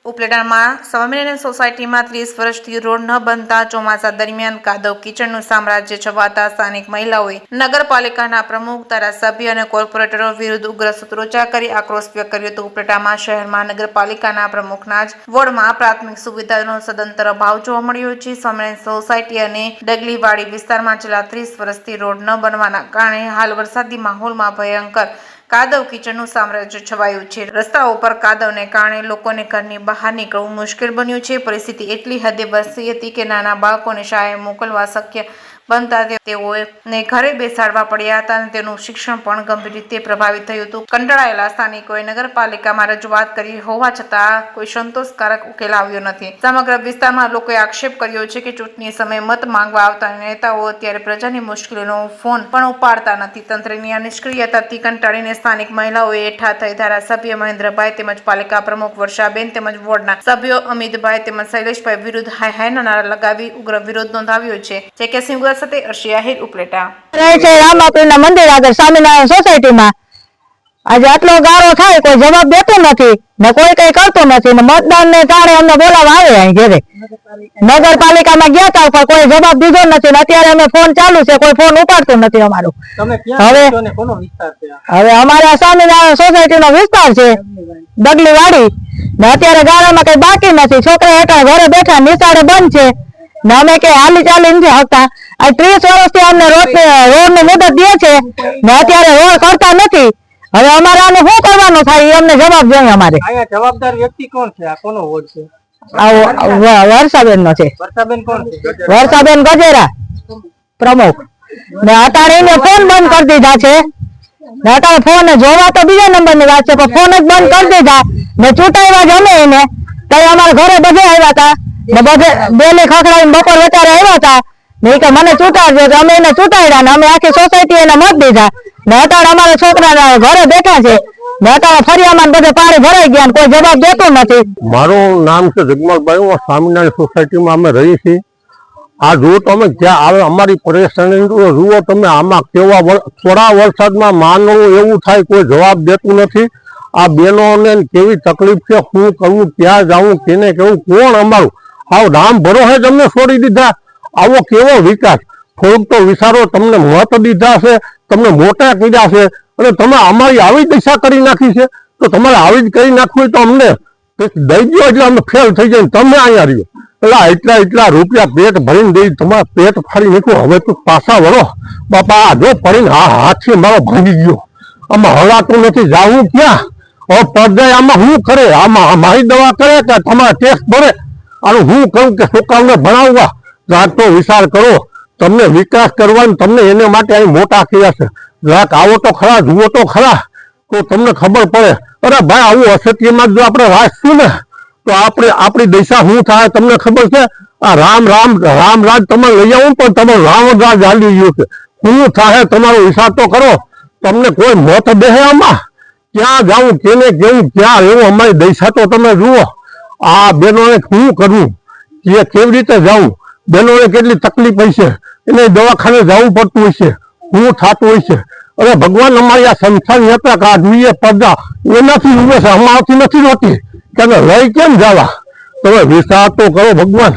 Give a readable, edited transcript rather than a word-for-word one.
ઉપલેટામાં સ્વામિનારાયણ સોસાયટીમાં 30 વર્ષથી રોડ ન બનતા ચોમાસા દરમિયાન કાદવ કીચડનું સામ્રાજ્ય છવાતા સ્થાનિક મહિલાઓએ નગરપાલિકાના પ્રમુખ, ધારાસભ્ય અને કોર્પોરેટરો વિરુદ્ધ ઉગ્ર સૂત્રોચ્ચાર કરી આક્રોશ વ્યક્ત કર્યો હતો। ઉપલેટામાં શહેરમાં નગરપાલિકાના પ્રમુખના જ વોર્ડમાં પ્રાથમિક સુવિધાનો સદંતર અભાવ જોવા મળ્યો છે। સ્વામિનારાયણ સોસાયટી અને ડગલીવાડી વિસ્તારમાં છેલ્લા 30 વર્ષથી રોડ ન બનવાના કારણે હાલ વરસાદી માહોલમાં ભયંકર કાદવ કીચડનું સામ્રાજ્ય છવાયું છે। રસ્તાઓ પર કાદવને કારણે લોકોને ઘરની બહાર નીકળવું મુશ્કેલ બન્યું છે। પરિસ્થિતિ એટલી હદે વરસી હતી કે નાના બાળકોને શાળાએ મોકલવા શક્ય બનતા તેઓને ઘરે બેસાડવા પડ્યા હતા અને તેનું શિક્ષણ પણ ગંભીર રીતે પ્રભાવિત થયું હતું। કંટાળાયેલા સ્થાનિકોએ નગરપાલિકામાં રજૂઆત કરી હોવા છતાં કોઈ સંતોષકારક ઉકેલ આવ્યો નથી। સમગ્ર વિસ્તારમાં લોકોએ આક્ષેપ કર્યો છે કે ચૂંટણી સમયે મત માંગવા આવતા નેતાઓ અત્યારે પ્રજાની મુશ્કેલીનો ફોન પણ ઉપાડતા નથી। તંત્રની આ નિષ્ક્રિયતાથી કંટાળીને સ્થાનિક મહિલાઓએ એકઠા થઈ ધારાસભ્ય મહેન્દ્રભાઈ તેમજ પાલિકા પ્રમુખ વર્ષાબેન તેમજ વોર્ડના સભ્યો અમિતભાઈ તેમજ શૈલેષભાઈ વિરુદ્ધ હાય હાયના નારા લગાવી ઉગ્ર વિરોધ નોંધાવ્યો છે। સાથે અર્શિયાહીર ઉપલેટા રામાપીરના મંદિર આગળ સ્વામિનારાયણ સોસાયટીમાં આજે આટલો ગાળો થાય, કોઈ જવાબ દેતો નથી ને કોઈ કઈ કરતો નથી ને મતદાન ને ટાણે અમને બોલાવા આવે અહીં ઘરે નગરપાલિકામાં ગયા હતા પણ કોઈ જવાબ દીધો નથી ને અત્યારે અમે ફોન ચાલુ છે, કોઈ ફોન ઉપાડતો નથી અમારો। હવે અમારા સ્વામિનારાયણ સોસાયટી નો વિસ્તાર છે ડગલીવાડી ને અત્યારે ગાળામાં કઈ બાકી નથી। છોકરા હેઠળ ઘરે બેઠા, નિશાળે બંધ છે ને અમે કે હાલી ચાલી નથી શકતા। આ 30 વર્ષથી અમને રોડ ની મુદત દે છે ને અત્યારે રોડ કરતા નથી। હવે અમારે આને શું કરવાનું થાય એ અમને જવાબ જોઈએ। અમારે જવાબદાર વ્યક્તિ કોણ છે? આ કોનો વોર્ડ છે? વર્ષાબેન નો છે। વર્ષાબેન કોણ છે? વર્ષાબેન ગજેરા પ્રમુખ ને અત્યારે એને ફોન બંધ કરી દીધા છે ને અત્યારે ફોન જોવા તો બીજા નંબર ની વાત છે પણ ફોન જ બંધ કરી દીધા ને ચૂંટાવ્યા જ અમે એને તો અમારા ઘરે બધે આવ્યા હતા ને બધે ડેલી ખખડાવીને બપોર અત્યારે આવ્યા હતા ને કે મને ચૂંટાડજો તો અમે એને ચૂંટાડ્યા ને અમે આખી સોસાયટી એને મત દીધા ને અત્યારે અમારા છોકરા ઘરે બેઠા છે ને અત્યારે ફરિયામાં બધે પાણી ભરાઈ ગયા કોઈ જવાબ દેતો નથી। મારું નામ છે જગમલભાઈ, હું સ્વામિનારાયણ સોસાયટીમાં અમે રહી છીએ। આ જુઓ તમે ક્યાં આવે અમારી પરેશાની જુઓ તમે, આમાં કેવા થોડા વરસાદમાં માનવું એવું થાય કોઈ જવાબ દેતું નથી। આ બહેનોને કેવી તકલીફ છે, શું કરવું, ક્યાં જવું, કેને કેવું, કોણ અમારું આવ રામ ભરોસે તમને છોડી દીધા। આવો કેવો વિકાસ? થોડુંક તો વિચારો, તમને મત દીધા છે, તમને મોટા કર્યા છે અને તમે અમારી આવી દિશા કરી નાખી છે તો તમારે આવી જ કરી નાખવું તો અમને દઈ દો એટલે અમે ફેલ થઈ જાય। તમે અહીંયા રહ્યો એટલે એટલા રૂપિયા પેટ ભરીને દઈ, તમારા પેટ ફાડી નીકળો। હવે તો પાછા વળો બાપા, જો પડીને હાથથી મારો ભાંગી ગયો, આમાં હલાતું નથી, જાવું ક્યાં? હવે પડદાય આમાં શું કરે? આમાં મારી દવા કરે કે તમારા ટેક્સ ભરે? આનું હું કહું કે છોકરાઓને ભણાવવા રાત તો વિચાર કરો। તમને વિકાસ કરવાનો, તમને એને માટે અહીં મોટા કર્યા છે, રાત આવો તો ખરા, જુઓ તો ખરા તો તમને ખબર પડે। અરે ભાઈ, આવું અસત્યમાં જો આપણે રાખશું ને તો આપણી દિશા શું થાય તમને ખબર છે? આ રામ રાજ તમે લઈ આવું પણ તમે રામ રાજ હાલી ગયું છે, શું થાય તમારો વિચાર તો કરો। તમને કોઈ મત દેહે આમાં? ક્યાં જાવું, કેને કેવું, ક્યાં રહેવું, અમારી દિશા તો તમે જુઓ। આ બહેનોને શું કરવું, કેવી રીતે જવું, બહેનોને કેટલી તકલીફ હોય છે, એને દવાખાને જવું પડતું હોય છે, શું થતું હોય છે। અરે ભગવાન, અમારી આ સંસ્થાની હતા કે આદમીએ પડદા એનાથી ઉભે છે, અમારાથી નથી હોતી કે લઈ કેમ જવા? તમે વિચાર તો કરો ભગવાન।